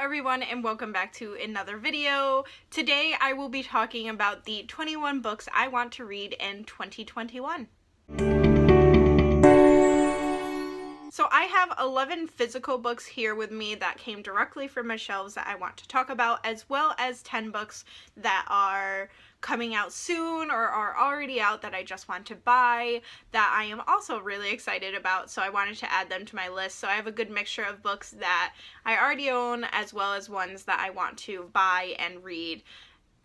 everyone, and welcome back to another video. Today I will be talking about the 21 books I want to read in 2021. So I have 11 physical books here with me that came directly from my shelves that I want to talk about, as well as 10 books that are coming out soon or are already out that I just want to buy that I am also really excited about, so I wanted to add them to my list. So I have a good mixture of books that I already own as well as ones that I want to buy and read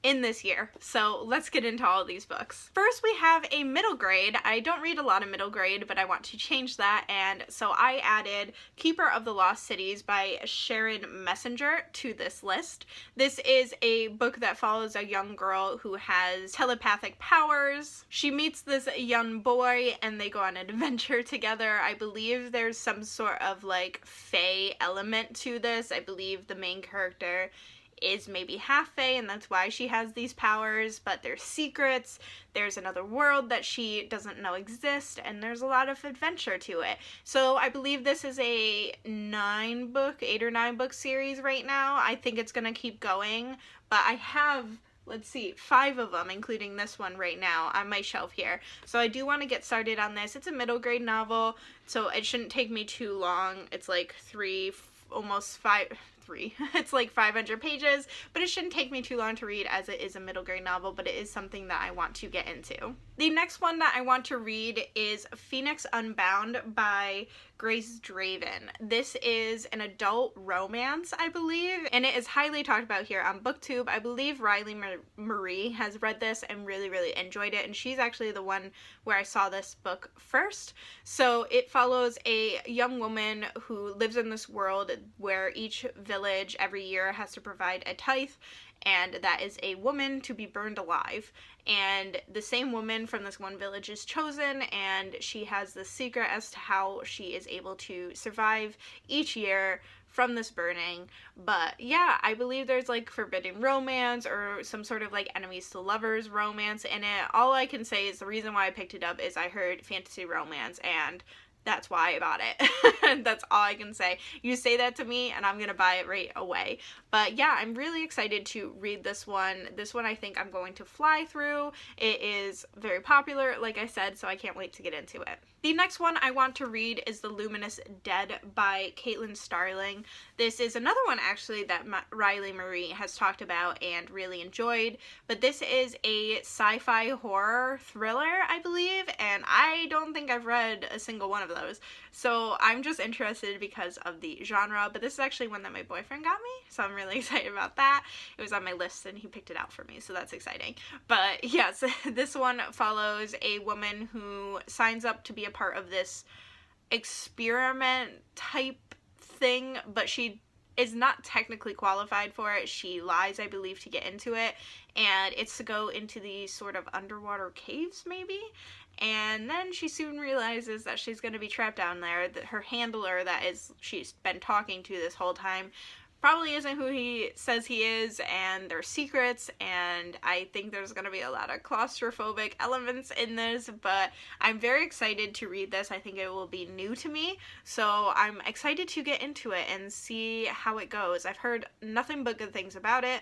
in this year. So let's get into all these books. First, we have a middle grade. I don't read a lot of middle grade, but I want to change that, and so I added Keeper of the Lost Cities by Sharon Messenger to this list. This is a book that follows a young girl who has telepathic powers. She meets this young boy and they go on an adventure together. I believe there's some sort of like fae element to this. I believe the main character is maybe half fae, and that's why she has these powers, but there's secrets, there's another world that she doesn't know exists, and there's a lot of adventure to it. So I believe this is a 8 or 9 book series right now. I think it's gonna keep going, but I have, let's see, 5 of them, including this one right now on my shelf here. So I do want to get started on this. It's a middle grade novel, so it shouldn't take me too long. It's like it's like 500 pages, but it shouldn't take me too long to read as it is a middle grade novel, but it is something that I want to get into. The next one that I want to read is Phoenix Unbound by Grace Draven. This is an adult romance, I believe, and it is highly talked about here on BookTube. I believe Riley Marie has read this and really enjoyed it, and she's actually the one where I saw this book first. So it follows a young woman who lives in this world where each village every year has to provide a tithe, and that is a woman to be burned alive. And the same woman from this one village is chosen, and she has this secret as to how she is able to survive each year from this burning. But yeah, I believe there's like forbidden romance or some sort of like enemies to lovers romance in it. All I can say is the reason why I picked it up is I heard fantasy romance, and that's why I bought it. That's all I can say. You say that to me and I'm gonna buy it right away. But yeah, I'm really excited to read this one. This one I think I'm going to fly through. It is very popular, like I said, so I can't wait to get into it. The next one I want to read is The Luminous Dead by Caitlin Starling. This is another one actually that Riley Marie has talked about and really enjoyed, but this is a sci-fi horror thriller, I believe, and I don't think I've read a single one of those. So I'm just interested because of the genre, but this is actually one that my boyfriend got me, so I'm really excited about that. It was on my list and he picked it out for me, so that's exciting. But yes, this one follows a woman who signs up to be a part of this experiment type thing, but she is not technically qualified for it. She lies, I believe, to get into it, and it's to go into these sort of underwater caves maybe. And then she soon realizes that she's going to be trapped down there, that her handler she's been talking to this whole time probably isn't who he says he is, and there's secrets, and I think there's going to be a lot of claustrophobic elements in this, but I'm very excited to read this. I think it will be new to me, so I'm excited to get into it and see how it goes. I've heard nothing but good things about it,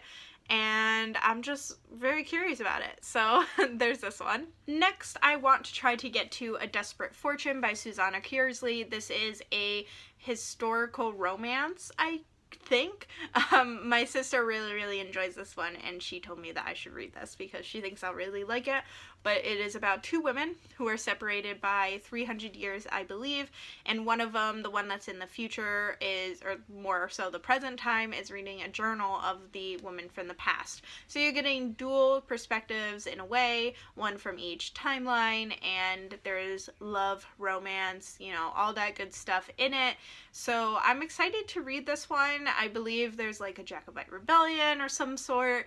and I'm just very curious about it. So there's this one. Next, I want to try to get to A Desperate Fortune by Susanna Kearsley. This is a historical romance, I think. My sister really enjoys this one, and she told me that I should read this because she thinks I'll really like it. But it is about 2 women who are separated by 300 years, I believe, and one of them, the one that's in the future, or more so the present time, is reading a journal of the woman from the past. So you're getting dual perspectives in a way, one from each timeline, and there's love, romance, you know, all that good stuff in it. So I'm excited to read this one. I believe there's like a Jacobite rebellion or some sort.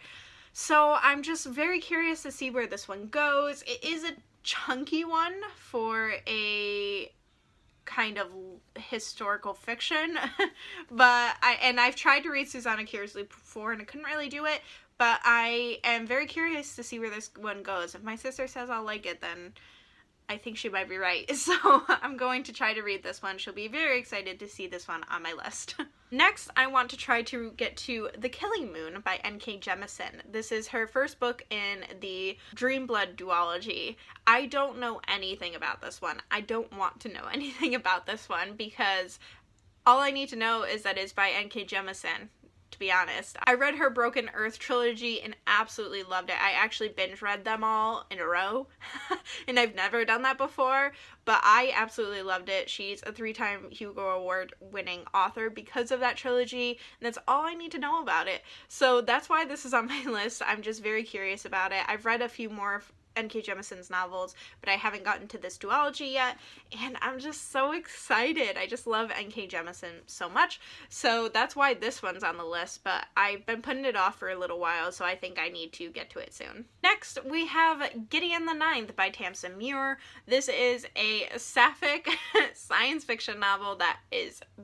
So I'm just very curious to see where this one goes. It is a chunky one for a kind of historical fiction, but I've tried to read Susanna Kearsley before and I couldn't really do it, but I am very curious to see where this one goes. If my sister says I'll like it, then I think she might be right. So I'm going to try to read this one. She'll be very excited to see this one on my list. Next, I want to try to get to The Killing Moon by N.K. Jemisin. This is her first book in the Dreamblood duology. I don't know anything about this one. I don't want to know anything about this one because all I need to know is that it's by N.K. Jemisin, to be honest. I read her Broken Earth trilogy and absolutely loved it. I actually binge read them all in a row, and I've never done that before, but I absolutely loved it. She's a 3-time Hugo Award winning author because of that trilogy, and that's all I need to know about it. So that's why this is on my list. I'm just very curious about it. I've read a few more N.K. Jemisin's novels, but I haven't gotten to this duology yet, and I'm just so excited. I just love N.K. Jemisin so much, so that's why this one's on the list, but I've been putting it off for a little while, so I think I need to get to it soon. Next, we have Gideon the Ninth by Tamsyn Muir. This is a sapphic science fiction novel that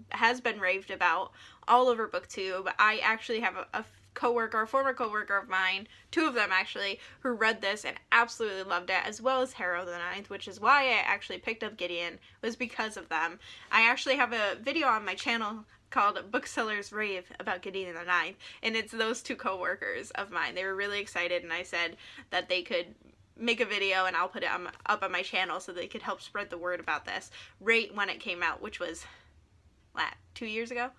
has been raved about all over BookTube. I actually have a former coworker of mine, 2 of them actually, who read this and absolutely loved it, as well as Harrow the Ninth, which is why I actually picked up Gideon, was because of them. I actually have a video on my channel called Booksellers Rave about Gideon the Ninth, and it's those 2 coworkers of mine. They were really excited, and I said that they could make a video and I'll put it up on my channel so they could help spread the word about this right when it came out, which was 2 years ago?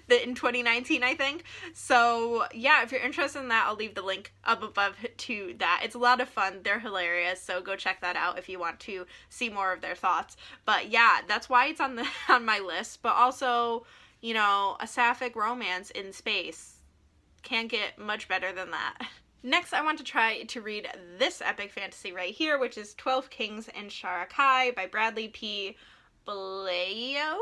In 2019, I think. So yeah, if you're interested in that, I'll leave the link up above to that. It's a lot of fun. They're hilarious, so go check that out if you want to see more of their thoughts. But yeah, that's why it's on my list. But also, you know, a sapphic romance in space can't get much better than that. Next, I want to try to read this epic fantasy right here, which is 12 Kings and Sharakhai by Bradley P. Beaulieu.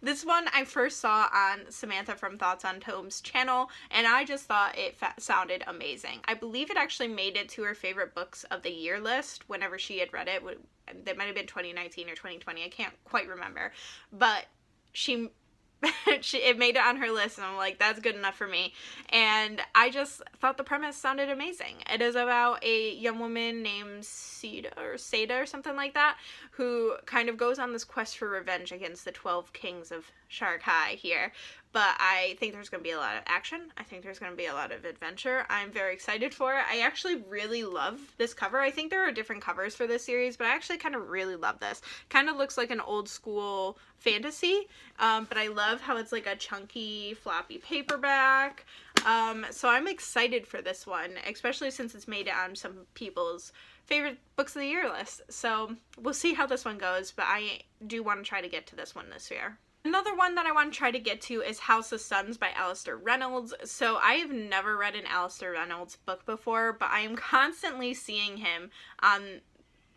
This one I first saw on Samantha from Thoughts on Tome's channel, and I just thought it sounded amazing. I believe it actually made it to her favorite books of the year list whenever she had read it. That might have been 2019 or 2020. I can't quite remember, but it made it on her list, and I'm like, that's good enough for me. And I just thought the premise sounded amazing. It is about a young woman named Seda or something like that, who kind of goes on this quest for revenge against the 12 kings of Sharakhai here. But I think there's going to be a lot of action. I think there's going to be a lot of adventure. I'm very excited for it. I actually really love this cover. I think there are different covers for this series, but I actually kind of really love this. Kind of looks like an old school fantasy, but I love how it's like a chunky, floppy paperback. So I'm excited for this one, especially since it's made it on some people's favorite books of the year list. So we'll see how this one goes, but I do want to try to get to this one this year. Another one that I want to try to get to is House of Suns by Alastair Reynolds. So I have never read an Alastair Reynolds book before, but I am constantly seeing him on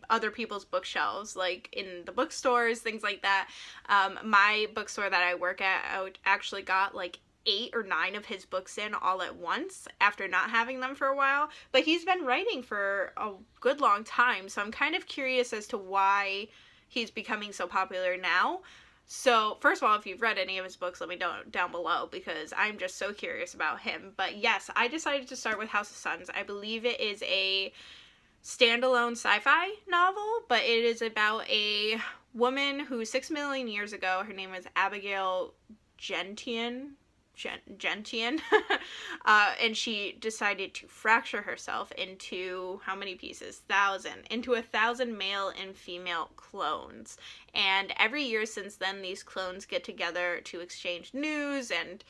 other people's bookshelves, like in the bookstores, things like that. My bookstore that I work at, I actually got like 8 or 9 of his books in all at once after not having them for a while. But he's been writing for a good long time, so I'm kind of curious as to why he's becoming so popular now. So, first of all, if you've read any of his books, let me know down below, because I'm just so curious about him. But yes, I decided to start with House of Suns. I believe it is a standalone sci-fi novel, but it is about a woman who 6 million years ago, her name is Abigail Gentian, and she decided to fracture herself into how many pieces? 1,000. Into 1,000 male and female clones. And every year since then, these clones get together to exchange news and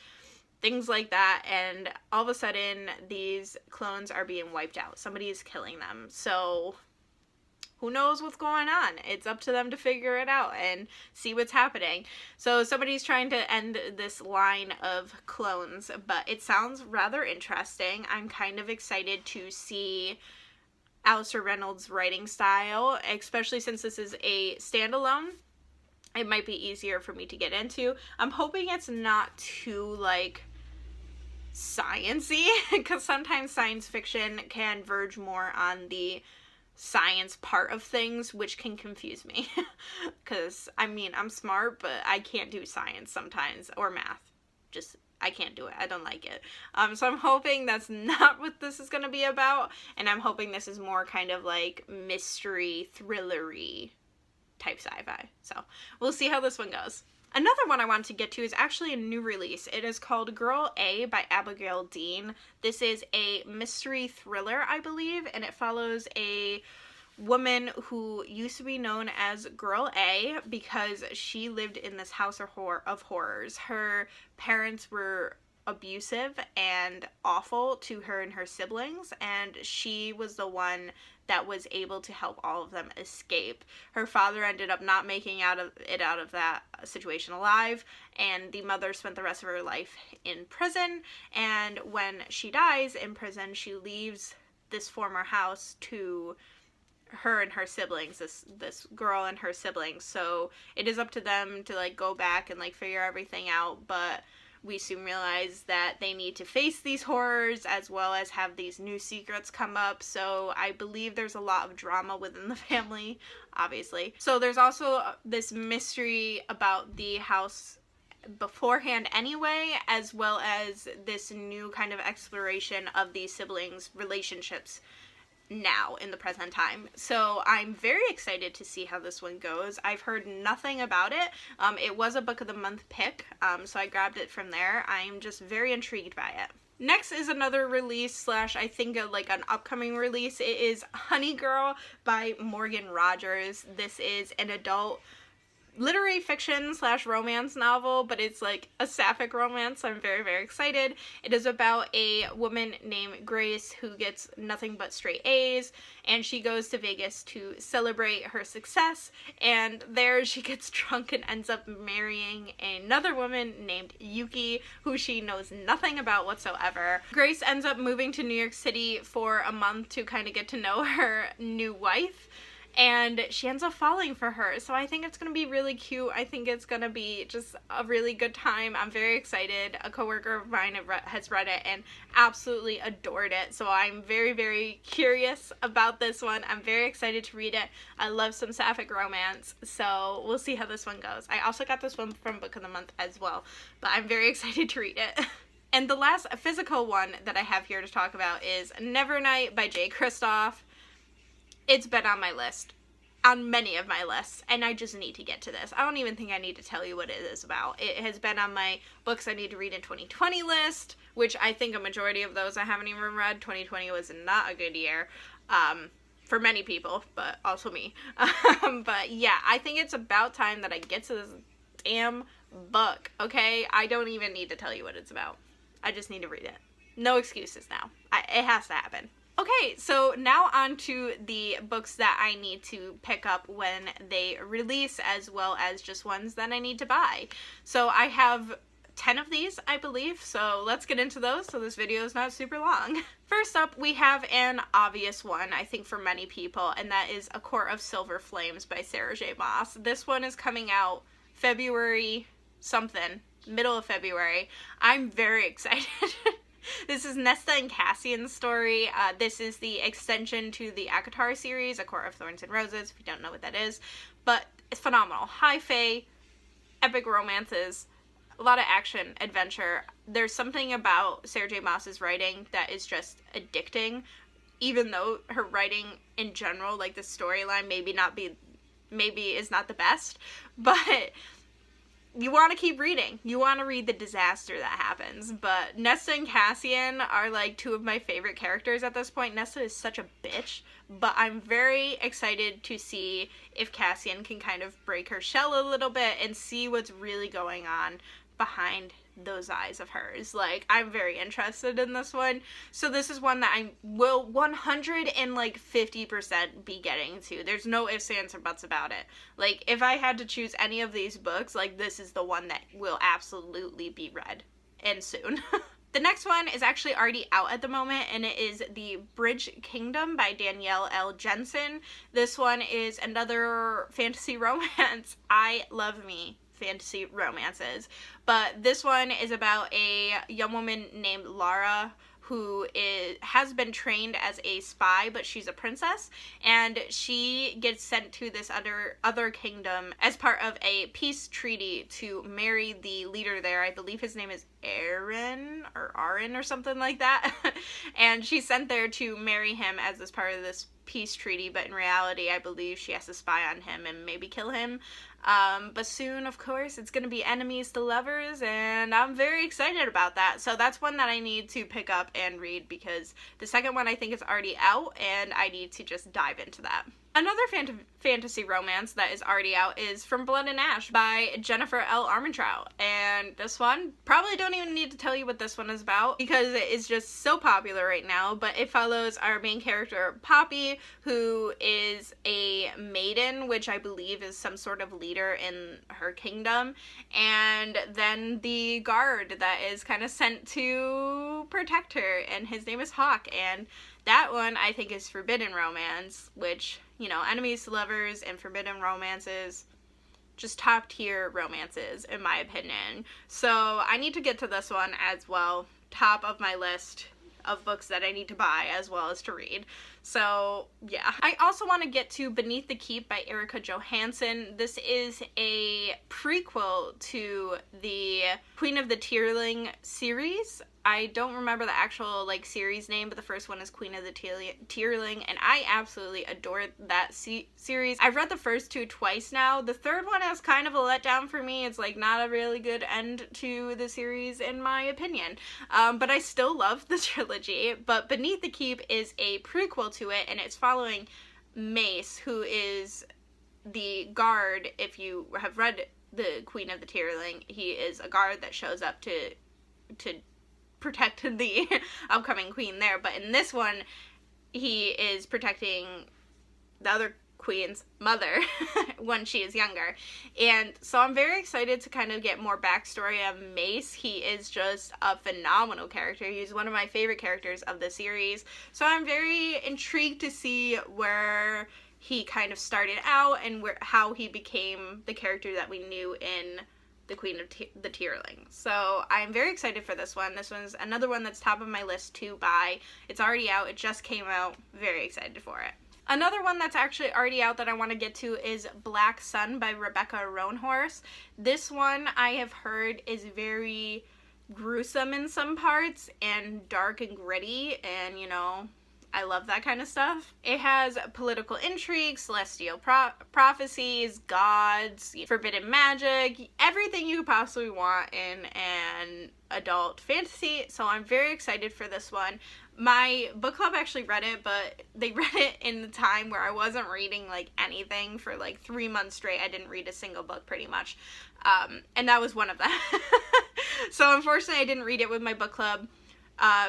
things like that, and all of a sudden these clones are being wiped out. Somebody is killing them. So who knows what's going on? It's up to them to figure it out and see what's happening. So somebody's trying to end this line of clones, but it sounds rather interesting. I'm kind of excited to see Alastair Reynolds' writing style, especially since this is a standalone. It might be easier for me to get into. I'm hoping it's not too, like, science-y, because sometimes science fiction can verge more on the science part of things, which can confuse me. Because, I mean, I'm smart, but I can't do science sometimes, or math. I can't do it. I don't like it. So I'm hoping that's not what this is going to be about, and I'm hoping this is more kind of like mystery, thrillery type sci-fi. So we'll see how this one goes. Another one I want to get to is actually a new release. It is called Girl A by Abigail Dean. This is a mystery thriller, I believe, and it follows a woman who used to be known as Girl A because she lived in this house of horrors. Her parents were abusive and awful to her and her siblings, and she was the one that was able to help all of them escape. Her father ended up not making out of that situation alive, and the mother spent the rest of her life in prison, and when she dies in prison, she leaves this former house to her and her siblings, this girl and her siblings. So it is up to them to like go back and like figure everything out, but we soon realize that they need to face these horrors as well as have these new secrets come up. So I believe there's a lot of drama within the family, obviously. So there's also this mystery about the house beforehand anyway, as well as this new kind of exploration of these siblings' relationships now in the present time. So I'm very excited to see how this one goes. I've heard nothing about it. It was a book of the month pick, so I grabbed it from there. I'm just very intrigued by it. Next is another release / I think like an upcoming release. It is Honey Girl by Morgan Rogers. This is an adult literary fiction / romance novel, but it's like a sapphic romance, so I'm very, very excited. It is about a woman named Grace who gets nothing but straight A's, and she goes to Vegas to celebrate her success, and there she gets drunk and ends up marrying another woman named Yuki, who she knows nothing about whatsoever. Grace ends up moving to New York City for a month to kind of get to know her new wife, and she ends up falling for her. So I think it's going to be really cute. I think it's going to be just a really good time. I'm very excited. A coworker of mine has read it and absolutely adored it. So I'm very, very curious about this one. I'm very excited to read it. I love some sapphic romance. So we'll see how this one goes. I also got this one from Book of the Month as well, but I'm very excited to read it. And the last physical one that I have here to talk about is Nevernight by Jay Kristoff. It's been on my list, on many of my lists, and I just need to get to this. I don't even think I need to tell you what it is about. It has been on my books I need to read in 2020 list, which I think a majority of those I haven't even read. 2020 was not a good year for many people, but also me. But yeah, I think it's about time that I get to this damn book, okay? I don't even need to tell you what it's about. I just need to read it. No excuses now. It has to happen. Okay, so now on to the books that I need to pick up when they release, as well as just ones that I need to buy. So I have 10 of these, I believe, so let's get into those so this video is not super long. First up, we have an obvious one, I think, for many people, and that is A Court of Silver Flames by Sarah J. Maas. This one is coming out February something, middle of February. I'm very excited. This is Nesta and Cassian's story. This is the extension to the ACOTAR series, A Court of Thorns and Roses, if you don't know what that is. But it's phenomenal. High fae, epic romances, a lot of action, adventure. There's something about Sarah J. Maas's writing that is just addicting, even though her writing in general, like the storyline, maybe is not the best, but you want to keep reading. You want to read the disaster that happens. But Nesta and Cassian are like two of my favorite characters at this point. Nesta is such a bitch, but I'm very excited to see if Cassian can kind of break her shell a little bit and see what's really going on behind those eyes of hers. Like, I'm very interested in this one. So this is one that I will 150% be getting to. There's no ifs, ands, or buts about it. Like, if I had to choose any of these books, like, this is the one that will absolutely be read, and soon. The next one is actually already out at the moment, and it is The Bridge Kingdom by Danielle L. Jensen. This one is another fantasy romance. I love me fantasy romances, but this one is about a young woman named Lara who has been trained as a spy, but she's a princess, and she gets sent to this other kingdom as part of a peace treaty to marry the leader there. I believe his name is Aaron or something like that. And she's sent there to marry him as this part of this peace treaty, but in reality I believe she has to spy on him and maybe kill him. But soon, of course, it's gonna be enemies to lovers, and I'm very excited about that. So that's one that I need to pick up and read, because the second one I think is already out, and I need to just dive into that. Another fantasy romance that is already out is From Blood and Ash by Jennifer L. Armentrout. And this one, probably don't even need to tell you what this one is about, because it is just so popular right now, but it follows our main character, Poppy, who is a maiden, which I believe is some sort of leader in her kingdom, and then the guard that is kind of sent to protect her, and his name is Hawk, and that one I think is forbidden romance, which, you know, enemies to lovers and forbidden romances, just top tier romances in my opinion. So I need to get to this one as well, top of my list of books that I need to buy as well as to read. So yeah. I also want to get to Beneath the Keep by Erika Johansen. This is a prequel to the Queen of the Tearling series. I don't remember the actual series name, but the first one is Queen of the Tearling, and I absolutely adore that series. I've read the first two twice now. The third one is kind of a letdown for me. It's not a really good end to the series in my opinion. But I still love the trilogy. But Beneath the Keep is a prequel to it, and it's following Maas, who is the guard. If you have read the Queen of the Tearling, he is a guard that shows up to protect the upcoming queen there, but in this one he is protecting the other queen's mother when she is younger. And so I'm very excited to kind of get more backstory of Maas. He is just a phenomenal character. He's one of my favorite characters of the series, so I'm very intrigued to see where he kind of started out and how he became the character that we knew in the Queen of the Tearling. So I'm very excited for this one. This one's another one that's top of my list to buy. It's already out. It just came out. Very excited for it. Another one that's actually already out that I want to get to is Black Sun by Rebecca Roanhorse. This one I have heard is very gruesome in some parts and dark and gritty, and you know, I love that kind of stuff. It has political intrigue, celestial prophecies, gods, forbidden magic, everything you could possibly want in an adult fantasy, so I'm very excited for this one. My book club actually read it, but they read it in the time where I wasn't reading anything for 3 months straight. I didn't read a single book pretty much, and that was one of them. So unfortunately I didn't read it with my book club.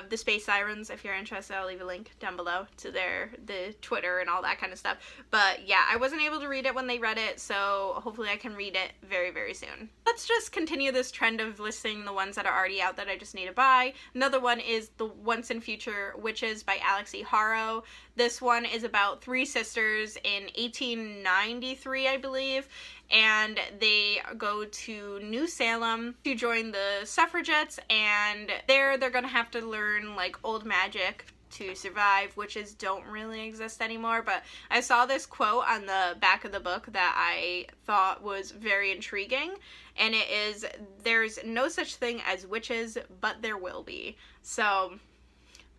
The Space Sirens, if you're interested, I'll leave a link down below to the Twitter and all that kind of stuff. But yeah, I wasn't able to read it when they read it, so hopefully I can read it very, very soon. Let's just continue this trend of listing the ones that are already out that I just need to buy. Another one is The Once and Future Witches by Alix Harrow. This one is about 3 sisters in 1893, I believe, and they go to New Salem to join the suffragettes, and there they're gonna have to learn old magic to survive. Witches don't really exist anymore, but I saw this quote on the back of the book that I thought was very intriguing, and it is, "There's no such thing as witches, but there will be." So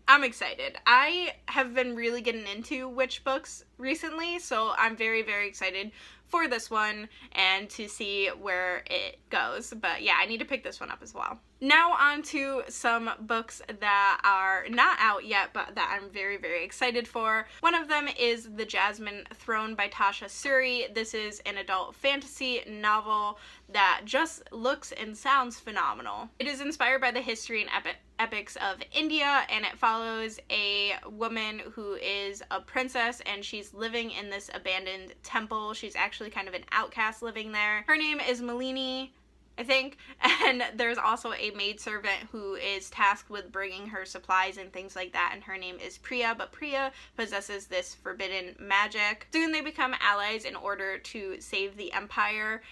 I'm excited. I have been really getting into witch books recently, so I'm very, very excited for this one and to see where it goes. But yeah, I need to pick this one up as well. Now on to some books that are not out yet, but that I'm very, very excited for. One of them is The Jasmine Throne by Tasha Suri. This is an adult fantasy novel that just looks and sounds phenomenal. It is inspired by the history and epics of India, and it follows a woman who is a princess, and she's living in this abandoned temple. She's actually kind of an outcast living there. Her name is Malini, I think, and there's also a maidservant who is tasked with bringing her supplies and things like that, and her name is Priya, but Priya possesses this forbidden magic. Soon they become allies in order to save the empire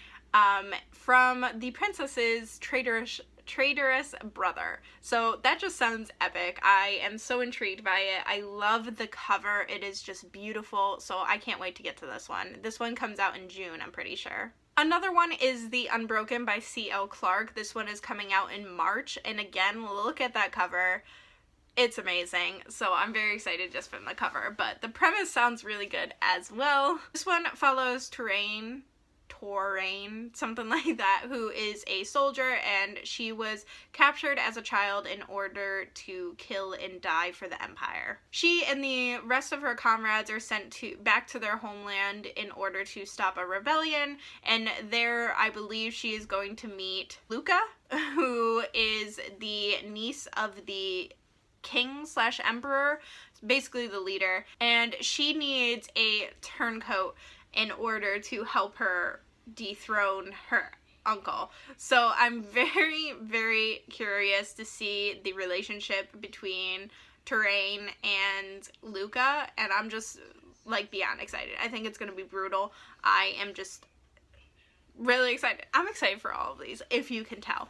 from the princess's traitorous brother. So that just sounds epic. I am so intrigued by it. I love the cover. It is just beautiful, so I can't wait to get to this one. This one comes out in June, I'm pretty sure. Another one is The Unbroken by C.L. Clarke. This one is coming out in March, and again, look at that cover. It's amazing, so I'm very excited just from the cover, but the premise sounds really good as well. This one follows Touraine, something like that, who is a soldier, and she was captured as a child in order to kill and die for the Empire. She and the rest of her comrades are sent back to their homeland in order to stop a rebellion, and there I believe she is going to meet Luca, who is the niece of the king/emperor, basically the leader, and she needs a turncoat in order to help her dethrone her uncle. So I'm very, very curious to see the relationship between Touraine and Luca, and I'm just like beyond excited. I think it's gonna be brutal. I am just really excited. I'm excited for all of these, if you can tell.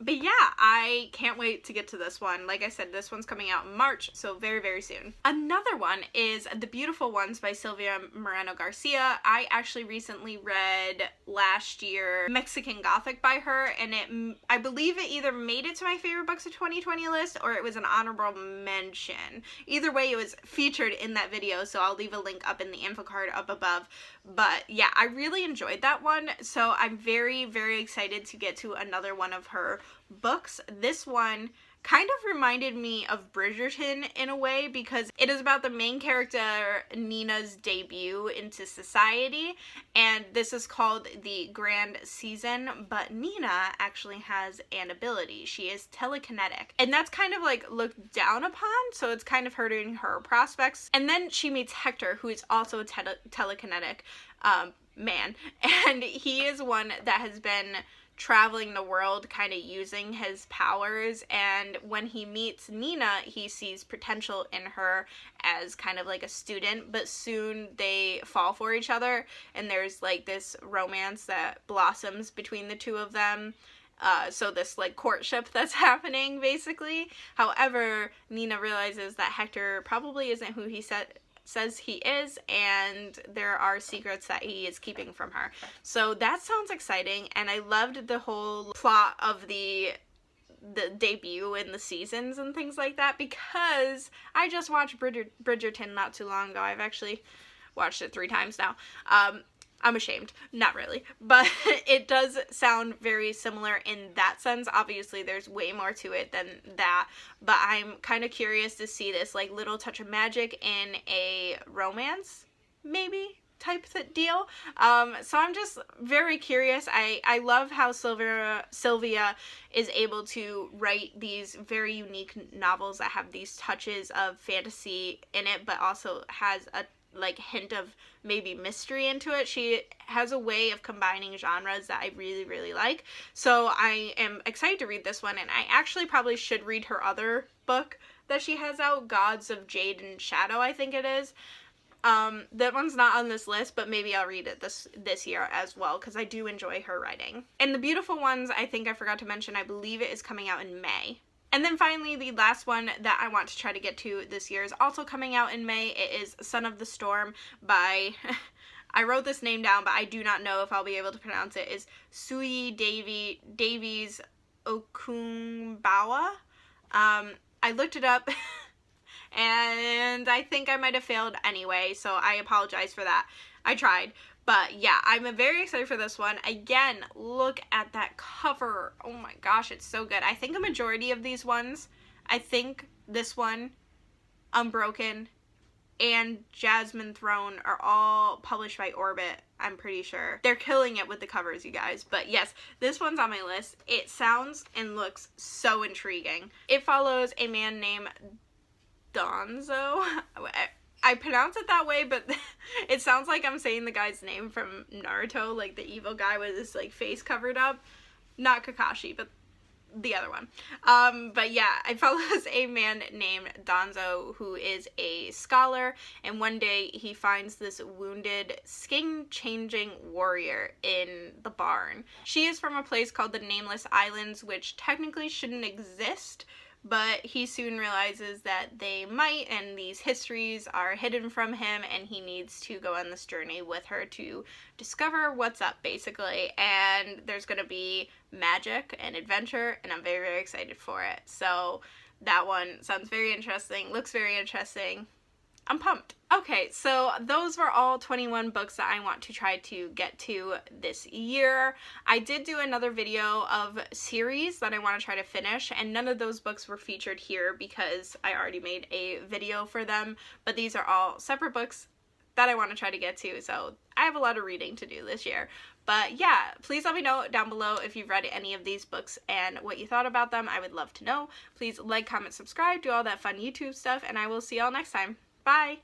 But yeah, I can't wait to get to this one. Like I said, this one's coming out in March, so very, very soon. Another one is The Beautiful Ones by Sylvia Moreno-Garcia. I actually recently read last year Mexican Gothic by her, and I believe it either made it to my favorite books of 2020 list or it was an honorable mention. Either way, it was featured in that video, so I'll leave a link up in the info card up above. But yeah, I really enjoyed that one, so I'm very, very excited to get to another one of her books. This one kind of reminded me of Bridgerton in a way, because it is about the main character Nina's debut into society, and this is called The Grand Season, but Nina actually has an ability. She is telekinetic, and that's kind of like looked down upon, so it's kind of hurting her prospects. And then she meets Hector, who is also a telekinetic man, and he is one that has been traveling the world kind of using his powers, and when he meets Nina, he sees potential in her as kind of like a student, but soon they fall for each other, and there's like this romance that blossoms between the two of them. So this like courtship that's happening basically. However, Nina realizes that Hector probably isn't who he says he is, and there are secrets that he is keeping from her. So that sounds exciting, and I loved the whole plot of the debut and the seasons and things like that, because I just watched Bridgerton not too long ago. I've actually watched it 3 times now. I'm ashamed. Not really. But it does sound very similar in that sense. Obviously, there's way more to it than that. But I'm kind of curious to see this like little touch of magic in a romance, maybe, type deal. So I'm just very curious. I love how Sylvia is able to write these very unique novels that have these touches of fantasy in it, but also has a like hint of maybe mystery into it. She has a way of combining genres that I really, really like. So I am excited to read this one, and I actually probably should read her other book that she has out, Gods of Jade and Shadow, I think it is. That one's not on this list, but maybe I'll read it this year as well, because I do enjoy her writing. And The Beautiful Ones, I think I forgot to mention, I believe it is coming out in May. And then finally, the last one that I want to try to get to this year is also coming out in May. It is Son of the Storm by, I wrote this name down, but I do not know if I'll be able to pronounce it, is Sui Davies Okunbawa. I looked it up, and I think I might have failed anyway, so I apologize for that. I tried. But yeah, I'm very excited for this one. Again, look at that cover. Oh my gosh, it's so good. I think a majority of these ones, I think this one, Unbroken, and Jasmine Throne are all published by Orbit, I'm pretty sure. They're killing it with the covers, you guys. But yes, this one's on my list. It sounds and looks so intriguing. It follows a man named Danzo. I pronounce it that way, but it sounds like I'm saying the guy's name from Naruto, like the evil guy with his like face covered up. Not Kakashi, but the other one. But yeah, it follows a man named Danzo who is a scholar, and one day he finds this wounded, skin-changing warrior in the barn. She is from a place called the Nameless Islands, which technically shouldn't exist, but he soon realizes that they might, and these histories are hidden from him, and he needs to go on this journey with her to discover what's up, basically. And there's gonna be magic and adventure, and I'm very, very excited for it. So That one sounds very interesting, looks very interesting. I'm pumped. Okay, so those were all 21 books that I want to try to get to this year. I did do another video of series that I want to try to finish, and none of those books were featured here because I already made a video for them, but these are all separate books that I want to try to get to, so I have a lot of reading to do this year. But yeah, please let me know down below if you've read any of these books and what you thought about them. I would love to know. Please like, comment, subscribe, do all that fun YouTube stuff, and I will see y'all next time. Bye!